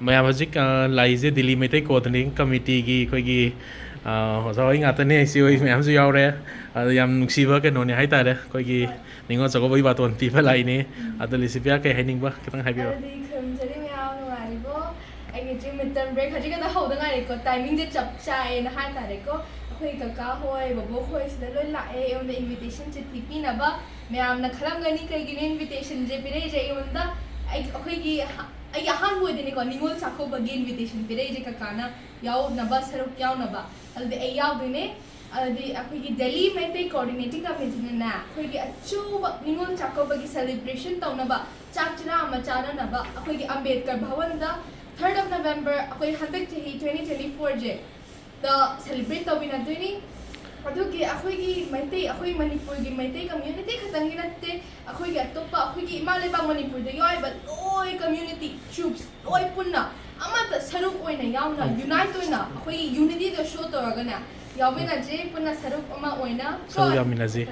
मैं हजिक लाइजे दिल्ली मेटे coordinating committee की कोई ꯍꯣꯏ ꯉꯥꯛꯇꯅꯦ ꯏꯆꯦ ꯍꯣꯏ ꯃꯌꯥꯝꯁꯨ ꯌꯥꯎꯔꯦ ꯑꯗ ꯌꯥꯝ ꯅꯨꯡꯁꯤꯕ ꯀꯩꯅꯣꯅꯦ ꯍꯥꯏꯇꯥꯔꯦ ꯑꯩꯈꯣꯏꯒꯤ ꯅꯤꯡꯉꯣꯜ ꯆꯥꯛꯀꯧꯕꯒꯤ ꯕꯥꯇꯣꯟ ꯄꯤꯕ ꯂꯥꯛꯏꯅꯦ ꯑꯗꯣ ꯂꯤꯁꯤꯄꯤꯌꯥ ꯀꯩ ꯍꯥꯏꯅꯤꯡꯕ ꯈꯤꯇꯪ ꯍꯥꯏꯕꯤꯔꯣ ꯑꯗꯨꯗꯤ ꯈꯨꯔꯨꯝꯖꯔꯤ ꯃꯌꯥꯝ ꯅꯨꯡꯉꯥꯏꯔꯤꯕꯣ ꯑꯩꯒꯤ ꯗ꯭ꯔꯤꯝ ꯃꯤꯇꯔ ꯕ꯭ꯔꯦꯛ ꯍꯧꯖꯤꯛꯀꯗ ꯍꯧꯗ ꯉꯥꯏꯔꯦꯀꯣ ꯇꯥꯏꯃꯤꯡꯁꯦ ꯆꯞ ꯆꯥꯏꯌꯦꯅ ꯍꯥꯏꯇꯥꯔꯦꯀꯣ ꯑꯩꯈꯣꯏ ꯀꯀꯥ ꯍꯣꯏ ꯕꯣꯕꯣꯛ ꯍꯣꯏ ꯁꯤꯗ ꯂꯣꯏ ꯂꯥꯛꯑꯦ ꯑꯩꯉꯣꯟꯗ ꯏꯟꯚꯤꯇꯦꯁꯟ ꯆꯤꯊꯤ ꯄꯤꯅꯕ ꯃꯌꯥꯝꯅ ꯈꯜꯂꯝꯒꯅꯤ ꯀꯩꯒꯤꯅꯣ ꯏꯟꯚꯤꯇꯦꯁꯟꯁꯦ ꯄꯤꯔꯛꯏꯁꯦ ꯑꯩꯉꯣꯟꯗ ꯑꯩꯒꯤ ꯑꯍꯥꯟꯕ ꯑꯣꯏꯗꯣꯏꯅꯤꯀꯣ ꯅꯤꯡꯉꯣꯜ ꯆꯥꯛꯀꯧꯕꯒꯤ ꯏꯟꯚꯤꯇꯦꯁꯟ ꯄꯤꯔꯛꯏꯁꯦ ꯀꯀꯥꯅ ꯌꯥꯎꯅꯕ ꯁꯔꯨꯛ ꯌꯥꯎꯅꯕ ꯑꯗꯨꯗꯤ ꯑꯩ ꯌꯥꯎꯗꯣꯏꯅꯦ ꯑꯗꯨꯗꯤ ꯑꯩꯈꯣꯏꯒꯤ ꯗꯦꯜꯂꯤ ꯃꯩꯇꯩ ꯀꯣꯑꯣꯔꯗꯤꯅꯦꯇꯤꯡ ꯀꯃꯤꯇꯤꯅ ꯑꯩꯈꯣꯏꯒꯤ ꯑꯆꯧꯕ ꯅꯤꯡꯉꯣꯜ ꯆꯥꯛꯀꯧꯕꯒꯤ ꯁꯦꯂꯦꯕ꯭ꯔꯦꯁꯟ ꯇꯧꯅꯕ ꯆꯥꯛ ꯆꯔꯥ ꯑꯃ ꯆꯥꯅꯅꯕ ꯑꯩꯈꯣꯏꯒꯤ ꯑꯝꯕꯦꯗꯀꯔ ꯚꯋꯟꯗ 3rd of November ꯑꯩꯈꯣꯏ ꯍꯟꯗꯛ ꯆꯍꯤ 2024ꯁꯦ ꯗ ꯁꯦꯂꯦꯕ꯭ꯔꯦꯠ ꯇꯧꯃꯤꯟꯅꯗꯣꯏꯅꯤ ꯑꯗꯨꯒꯤ ꯑꯩꯈꯣꯏꯒꯤ ꯃꯩꯇꯩ ꯑꯩꯈꯣꯏ ꯃꯅꯤꯄꯨꯔꯒꯤ ꯃꯩꯇꯩ ꯀꯝꯃ꯭ꯌꯨꯅꯤꯇꯤ ꯈꯛꯇꯪꯒꯤ ꯅꯠꯇꯦ ꯑꯩꯈꯣꯏꯒꯤ ꯑꯇꯣꯞꯄ ꯑꯩꯈꯣꯏꯒꯤ ꯏꯃꯥ ꯂꯩꯕꯥꯛ ꯃꯅꯤꯄꯨꯔꯗ ꯌꯥꯎꯔꯤꯕ ꯂꯣꯏ ꯀꯝꯃ꯭ꯌꯨꯅꯤꯇꯤ ꯇ꯭ꯔꯨꯞꯁ ꯂꯣꯏ ꯄꯨꯟꯅ ꯑꯃꯠꯇ ꯁꯔꯨꯛ ꯑꯣꯏꯅ ꯌꯥꯎꯅ ꯌꯨꯅꯥꯏꯠ ꯑꯣꯏꯅ ꯑꯩꯈꯣꯏꯒꯤ ꯌꯨꯅꯤꯇꯤꯗꯣ ꯁꯣ ꯇꯧꯔꯒꯅꯦ ꯌꯥꯎꯃꯤꯟꯅꯖꯦ ꯄꯨꯟꯅ ꯁꯔꯨꯛ ꯑꯃ ꯑꯣꯏꯅ ꯁꯔꯨꯛ ꯌꯥꯃꯤꯟꯅꯖꯦ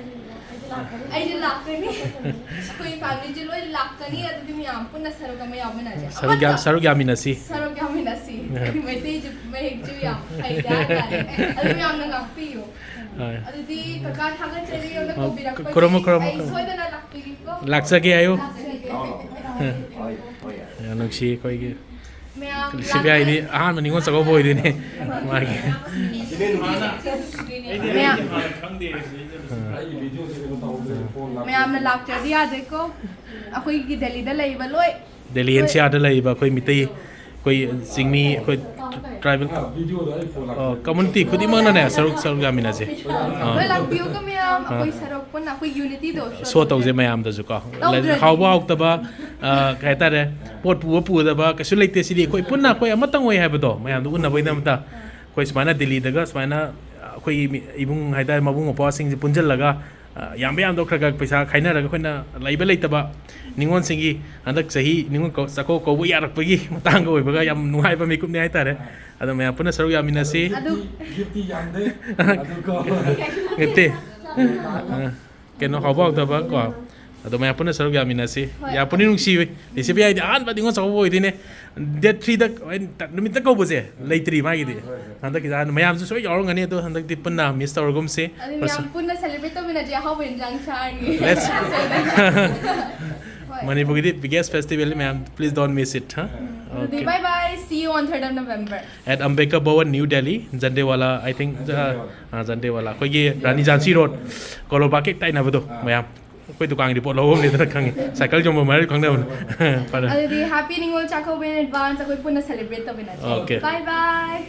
ꯑꯩꯁꯦ ꯂꯥꯛꯀꯅꯤ ꯑꯩꯈꯣꯏ ꯐꯦꯃꯤꯂꯤꯁꯦ ꯂꯣꯏ ꯂꯥꯛꯀꯅꯤ ꯑꯗꯨꯗꯤ ꯃꯌꯥꯝ ꯄꯨꯟꯅ ꯁꯔꯨꯛ ꯑꯃ ꯌꯥꯎꯃꯤꯟꯅꯖꯦ ꯁꯔꯨꯛ ꯌꯥꯃꯤꯟꯅꯁꯤ ꯁꯔꯨꯛ ꯌꯥꯃꯤꯟꯅꯁꯤ ꯃꯩꯇꯩꯁꯦ ꯃꯌꯦꯛꯁꯨ ꯌꯥꯝ ꯍꯩꯗ ꯍꯥꯏꯇꯥꯔꯦ ꯑꯗꯨ ꯌꯥꯝꯅ ꯉꯥꯛꯄꯤꯌꯨ ꯑꯗꯨꯗꯤ ꯀꯀꯥ ꯊꯥꯒꯠꯆꯔꯤ ꯑꯃꯗ ꯀꯧꯕꯤꯔꯛꯄꯒꯤ ꯑꯩ ꯁꯣꯏꯗꯅ ꯂꯥꯛꯄꯤꯒꯦꯀꯣ ꯂꯥꯛꯆꯒꯦ ꯑꯌꯨ ꯌꯥꯝ ꯅꯨꯡꯁꯤ ꯑꯩꯈꯣꯏꯒꯤ ꯂꯤꯁꯤꯄꯤꯌꯥꯒꯤꯗꯤ ꯑꯍꯥꯟꯕ ꯅꯤꯡꯉꯣꯜ ꯆꯥꯛꯀꯧꯕ ꯑꯣꯏꯗꯣꯏꯅꯦ ꯃꯥꯒꯤ ꯃꯌꯥꯝꯅ ꯂꯥꯛꯇ꯭ꯔꯗꯤ ꯌꯥꯗꯦꯀꯣ ꯑꯩꯈꯣꯏꯒꯤ ꯗꯦꯜꯂꯤꯗ ꯂꯩꯕ ꯂꯣꯏ ꯗꯦꯜꯂꯤ NCRꯗ ꯂꯩꯕ ꯑꯩꯈꯣꯏ ꯃꯤꯇꯩ ꯑꯩꯈꯣꯏ ꯆꯤꯡꯃꯤ ꯑꯩꯈꯣꯏ ट्राइबल कम्युनिटी खुदिमकनाने सरुक यामिन्नासे ꯂꯣꯏ ꯂꯥꯛꯄꯤꯌꯨꯀꯣ ꯃꯌꯥꯝ ꯑꯩꯈꯣꯏ ꯁꯔꯨꯛ ꯄꯨꯟꯅ ꯑꯩꯈꯣꯏ ꯌꯨꯅꯤꯇꯤꯗꯣ ꯁꯣ ꯇꯧꯖꯦ ꯃꯌꯥꯝꯗꯁꯨ ꯀꯣ ꯍꯥꯎꯕ ꯍꯥꯎꯇꯕ ꯀꯩ ꯍꯥꯏꯇꯥꯔꯦ ꯄꯣꯠ ꯄꯨꯕ ꯄꯨꯗꯕ ꯀꯩꯁꯨ ꯂꯩꯇꯦ ꯁꯤꯗꯤ ꯑꯩꯈꯣꯏ ꯄꯨꯟꯅ ꯑꯩꯈꯣꯏ ꯑꯃꯇꯪ ꯑꯣꯏ ꯍꯥꯏꯕꯗꯣ ꯃꯌꯥꯝꯗ ꯎꯅꯕꯒꯤꯗꯃꯛꯇ ꯑꯩꯈꯣꯏ ꯁꯨꯃꯥꯏꯅ ꯗꯦꯜꯂꯤꯗꯒ ꯁꯨꯃꯥꯏꯅ ꯑꯩꯈꯣꯏꯒꯤ ꯏꯕꯨꯡ ꯍꯥꯏꯇꯥꯔꯦ ꯃꯕꯨꯡ ꯃꯧꯄ꯭ꯋꯥꯁꯤꯡꯁꯦ ꯄꯨꯟꯁꯤꯜꯂꯒ ꯌꯥꯝꯕ ꯌꯥꯝꯗꯣ ꯈꯔ ꯄꯩꯁꯥ ꯈꯥꯏꯅꯔꯒ ꯑꯩꯈꯣꯏꯅ ꯂꯩꯕ ꯂꯩꯇꯕ ꯅꯤꯡꯉꯣꯜꯁꯤꯡꯒꯤ ꯍꯟꯗꯛ ꯆꯍꯤ ꯅꯤꯡꯉꯣꯜ ꯆꯥꯛꯀꯧ ꯀꯧꯕ ꯌꯥꯔꯛꯄꯒꯤ ꯃꯇꯥꯡꯒ ꯑꯣꯏꯕꯒ ꯌꯥꯝ ꯅꯨꯡꯉꯥꯏꯕ ꯃꯤꯀꯨꯞꯅꯤ ꯍꯥꯏꯇꯥꯔꯦ ꯑꯗꯣ ꯃꯌꯥꯝ ꯄꯨꯟꯅ ꯁꯔꯨꯛ ꯌꯥꯃꯤꯟꯅꯁꯤ ꯅꯠꯇꯦ ꯀꯩꯅꯣ ꯍꯥꯎꯕ ꯍꯥꯎꯇꯕ ꯀꯣ ꯑꯗꯣ ꯃꯌꯥꯝ ꯄꯨꯟꯅ ꯁꯔꯨꯛ ꯌꯥꯃꯤꯟꯅꯁꯤ ꯌꯥꯝ ꯄꯨꯛꯅꯤꯡ ꯅꯨꯡꯁꯤꯕ ꯂꯤꯁꯤꯄꯤꯌꯥꯒꯤꯗꯤ ꯑꯍꯥꯟꯕ ꯅꯤꯡꯉꯣꯜ ꯆꯥꯛꯀꯧꯕ ꯑꯣꯏꯗꯣꯏꯅꯦ ꯗꯦꯠ 3ꯗ ꯅꯨꯃꯤꯠꯇ ꯀꯧꯕꯁꯦ ꯂꯩꯇ꯭ꯔꯤ ꯃꯥꯒꯤꯗꯤ ꯍꯟꯗꯛꯀꯤ ꯃꯌꯥꯝꯁꯨ ꯁꯣꯏ ꯌꯥꯎꯔꯝꯒꯅꯤ ꯑꯗꯣ ꯍꯟꯗꯛꯇꯤ ꯄꯨꯟꯅ ꯃꯤꯁ ꯇꯧꯔꯒꯨꯝꯁꯤ ꯃꯌꯥꯝ ꯄꯨꯟꯅ ꯁꯦꯂꯦꯕ꯭ꯔꯦꯠ ꯇꯧꯃꯤꯟꯅꯖꯦ ꯑꯍꯥꯎꯕ ꯏꯟꯖꯥꯡ ꯆꯥꯔꯅꯤ Manipurgidi biggest festival, ma'am. Please don't miss it, huh? Okay. Bye bye. See you on 3rd of November. At Ambedkar Bhawan, New Delhi, Jandewala, I think. Jandewala. Koi Rani Jhansi Road. Kolo bakit tayo na ba to, ma'am? Koi tukang report lawo ni tara kang cycle jom mo mari kang na. Happy Ningol Chakouba in advance. Ako'y po na celebrate to binadyo. Okay. Bye bye.